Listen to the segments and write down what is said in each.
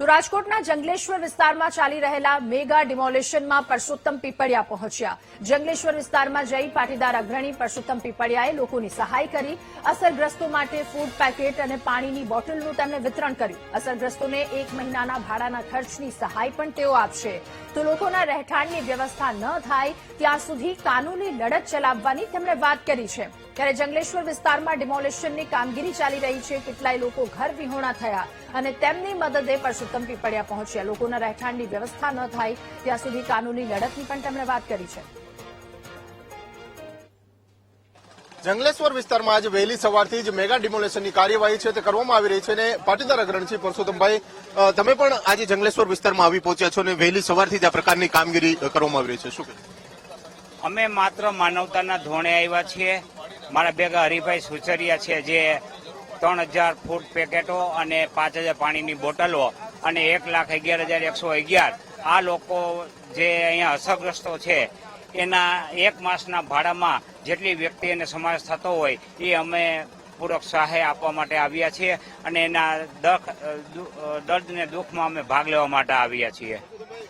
તો રાજકોટના જંગલેશ્વર વિસ્તારમાં ચાલી રહેલા મેગા ડિમોલેશનમાં પરસોત્તમ પીપળિયા પહોંચ્યા। જંગલેશ્વર વિસ્તારમાં જઈ પાટીદાર અગ્રણી પરસોત્તમ પીપળિયાએ લોકોની સહાય કરી। અસરગ્રસ્તો માટે ફૂડ પેકેટ અને પાણીની બોટલનું તેમણે વિતરણ કર્યું। અસરગ્રસ્તોને 1 મહિનાના ભાડાના ખર્ચની સહાય પણ તેઓ આપશે। તો લોકોના રહેઠાણની વ્યવસ્થા ન થાય ત્યાં સુધી કાનૂની લડત ચલાવવાની તેમણે વાત કરી છે। ત્યારે જંગલેશ્વર વિસ્તારમાં ડિમોલેશનની કામગીરી ચાલી રહી છે। કેટલાય લોકો ઘર વિહોણા થયા અને તેમની મદદે પરસોત્તમ પીપળિયા પહોંચ્યા। લોકોના રહેઠાણની વ્યવસ્થા ન થાય ત્યાં સુધી કાનૂની લડતની પણ તેમણે વાત કરી છે। જંગલેશ્વર વિસ્તારમાં આજે વહેલી સવારથી જ મેગા ડિમોલેશનની કાર્યવાહી છે તે કરવામાં આવી રહી છે અને પાટીદાર અગ્રણી પરસોત્તમભાઈ, તમે પણ આજે જંગલેશ્વર વિસ્તારમાં આવી પહોંચ્યા છો અને વહેલી સવારથી જ આ પ્રકારની કામગીરી કરવામાં આવી રહી છે, શું કહેશો? અમે માત્ર માનવતાના ધોરણે આવ્યા છીએ। મારા ભેગા હરિભાઈ સુચરિયા છે, જે 3000 ફૂડ પેકેટો અને 5000 પાણીની બોટલો અને 1,11,111 આ લોકો જે અહીંયા અસરગ્રસ્તો છે એના 1 માસના ભાડામાં જેટલી વ્યક્તિ અને સમાવેશ થતો હોય એ અમે પૂરક સહાય આપવા માટે આવ્યા છીએ અને એના દર્દ ને દુઃખમાં અમે ભાગ લેવા માટે આવ્યા છીએ।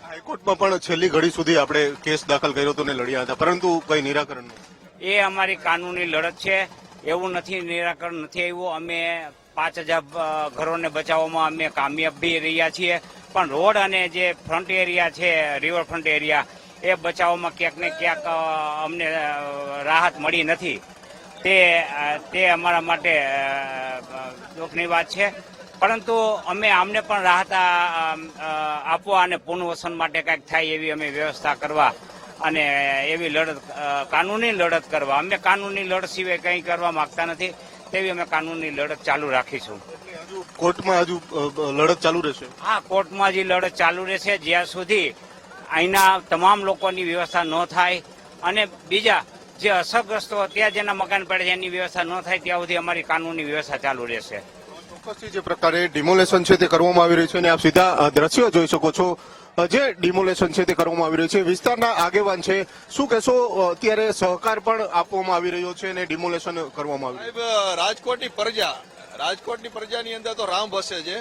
હાઈકોર્ટમાં પણ છેલ્લી ઘડી સુધી આપણે કેસ દાખલ કર્યો હતો ને લડ્યા હતા, પરંતુ કઈ નિરાકરણ નહીં। એ અમારી કાનૂની લડત છે, એવું નથી, નિરાકરણ નથી આવ્યું। અમે 5000 ઘરોને બચાવવામાં અમે કામયાબ બી રહ્યા છીએ, પણ રોડ અને જે ફ્રન્ટ એરિયા છે, રિવર ફ્રન્ટ એરિયા, એ બચાવવામાં ક્યાંક ને ક્યાંક અમને રાહત મળી નથી। તે અમારા માટે દુઃખની વાત છે, પરંતુ અમે આમને પણ રાહત આપવા અને પુનર્વસન માટે કંઈક થાય એવી અમે વ્યવસ્થા કરવા અને એવી લડત, કાનૂની લડત કરવા। અમે કાનૂની લડત સિવાય કંઈ કરવા માંગતા નથી, તેવી અમે કાનૂની લડત ચાલુ રાખીશું। કોર્ટમાં હજુ લડત ચાલુ રહેશે? હા, કોર્ટમાં જે લડત ચાલુ રહેશે જ્યાં સુધી અહીંના તમામ લોકોની વ્યવસ્થા ન થાય અને બીજા જે અસરગ્રસ્તો ત્યાં જેના મકાન પડે છે એની વ્યવસ્થા ન થાય ત્યાં સુધી અમારી કાનૂની વ્યવસ્થા ચાલુ રહેશે। ચોક્કસથી જે પ્રકારે ડિમોલેશન છે તે કરવામાં આવી રહ્યું છે અને આપ સીધા દ્રશ્યો જોઈ શકો છો, જે ડિમોલેશન છે તે કરવામાં આવી રહ્યું છે। વિસ્તારના આગેવાન છે, શું કહેશો? અત્યારે સહકાર પણ આપવામાં આવી રહ્યો છે અને ડિમોલેશન કરવામાં આવી રહ્યું છે। રાજકોટની પ્રજાની અંદર તો રામ વસે છે,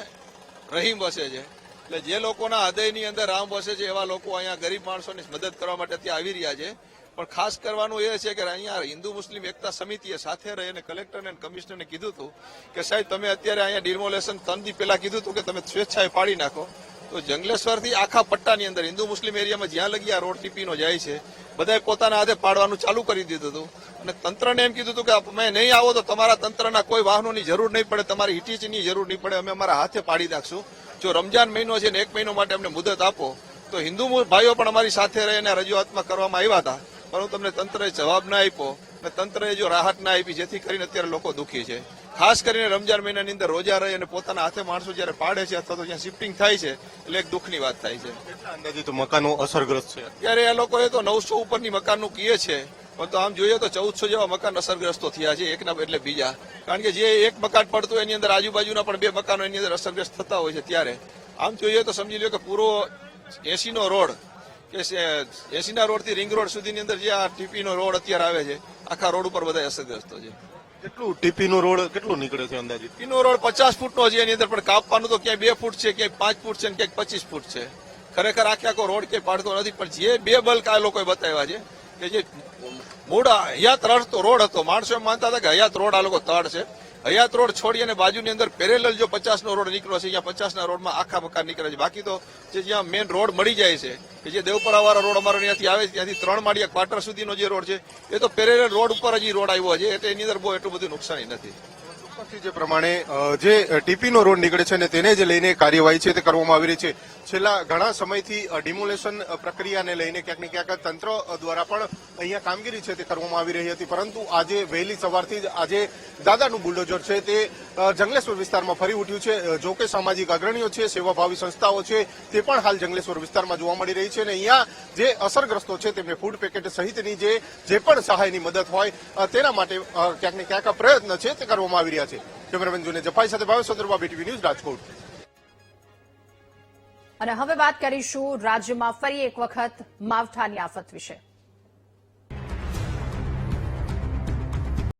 રહીમ વસે છે, એટલે જે લોકોના હૃદયની અંદર રામ વસે છે એવા લોકો અહીંયા ગરીબ માણસોની મદદ કરવા માટે ત્યાં આવી રહ્યા છે। પણ ખાસ કરવાનું એ છે કે અહીંયા હિન્દુ મુસ્લિમ એકતા સમિતિએ સાથે રહી અને કલેક્ટર અને કમિશનરને કીધું હતું કે સાહેબ તમે અત્યારે અહીંયા ડિમોલેશન 3 દી પહેલા કીધું હતું કે તમે સ્વેચ્છાએ પાડી નાખો। તો જંગલેશ્વરથી આખા પટ્ટાની અંદર હિન્દુ મુસ્લિમ એરિયામાં જ્યાં લગી આ રોડ ટીપીનો જાય છે બધાએ પોતાના હાથે પાડવાનું ચાલુ કરી દીધું હતું અને તંત્રને એમ કીધું હતું કે તમે નહીં આવો તો તમારા તંત્રના કોઈ વાહનોની જરૂર નહીં પડે, તમારી હિટીચની જરૂર નહીં પડે, અમે અમારા હાથે પાડી નાખશું। જો રમજાન મહિનો છે ને 1 મહિનો માટે અમને મુદત આપો। તો હિન્દુ ભાઈઓ પણ અમારી સાથે રહીને રજૂઆતમાં કરવામાં આવ્યા હતા, પરંતુ તમને તંત્રએ જવાબ ના આપ્યો અને તંત્રએ જો રાહત ના આપી, જેથી કરીને અત્યારે લોકો દુઃખી છે। ખાસ કરીને રમજાન મહિનાની અંદર રોજા રહી અને પોતાના હાથે માણસો જયારે પાડે છે અથવા તો જ્યાં શિફ્ટિંગ થાય છે એટલે એક દુઃખની વાત થાય છે। અંદાજે તો મકાનો અસરગ્રસ્ત છે અત્યારે એ લોકોએ તો 900 ઉપરની મકાનનું કીએ છે, પણ તો આમ જોઈએ તો 1400 જેવા મકાન અસરગ્રસ્તો થયા છે, એકના એટલે બીજા, કારણ કે જે એક મકાન પડતું એની અંદર આજુબાજુના પણ 2 મકાનો એની અંદર અસરગ્રસ્ત થતા હોય છે। ત્યારે આમ જોઈએ તો સમજી લો કે પૂરો 80 નો રોડ કે 80 ના રોડ થી રિંગ રોડ સુધીની અંદર જે આ ટીપીનો રોડ અત્યારે આવે છે, આખા રોડ ઉપર બધા અસરગ્રસ્તો છે। કેટલું ટીપીનો રોડ કેટલો નીકળે છે અંદાજે? ટીપીનો રોડ 50 ફૂટનો છે, એની અંદર પણ કાપવાનું તો ક્યાંય 2 ફૂટ છે, ક્યાંય 5 ફૂટ છે, ક્યાંક 25 ફૂટ છે। ખરેખર આખો રોડ ક્યાંય પાડતો નથી, પણ જે 2 બલ્ક આ લોકોએ બતાવ્યા છે કે જે મૂળ હયાત રોડ હતો, માણસો એમ માનતા હતા કે હયાત રોડ આ લોકો તળ છે। હયાત રોડ છોડી અને બાજુની અંદર પેરેલલ જો 50 નો રોડ નીકળ્યો છે, અહીંયા 50 ના રોડમાં આખા મકાન નીકળે છે। બાકી તો જે જ્યાં મેઇન રોડ મળી જાય છે કે જે દેવપરા વાળા રોડ અમારો ત્યાંથી આવે છે, ત્યાંથી 3 માળિયા ક્વાર્ટર સુધીનો જે રોડ છે એ તો પેરેલલ રોડ ઉપર જ રોડ આવ્યો છે, એટલે એની અંદર બહુ એટલું બધું નુકસાની નથી। જે પ્રમાણે જે ટીપીનો રોડ નીકળે છે અને તેને જ લઈને કાર્યવાહી છે તે કરવામાં આવી રહી છે। છેલ્લા ઘણા સમયથી ડિમોલેશન પ્રક્રિયાને લઈને ક્યાંક ને ક્યાંક તંત્ર દ્વારા પણ અહીંયા કામગીરી છે તે કરવામાં આવી રહી હતી, પરંતુ આજે વહેલી સવારથી જ આજે દાદાનું બુલડોઝર છે તે જંગલેશ્વર વિસ્તારમાં ફરી ઉઠ્યું છે। જો કે સામાજિક અગ્રણીઓ છે, સેવાભાવી સંસ્થાઓ છે તે પણ હાલ જંગલેશ્વર વિસ્તારમાં જોવા મળી રહી છે અને અહીંયા જે અસરગ્રસ્તો છે તેમને ફૂડ પેકેટ સહિતની જે પણ સહાયની મદદ હોય તેના માટે ક્યાંક ને ક્યાંક પ્રયત્ન છે તે કરવામાં આવી રહ્યા છે। કેમેરામેન જુને જફાઈ સાથે ભાવેશ ચંદ્રબા, BTV ન્યૂઝ, રાજકોટ। અને હવે વાત કરીશું રાજ્યમાં ફરી એક વખત માવઠાની આફત વિશે।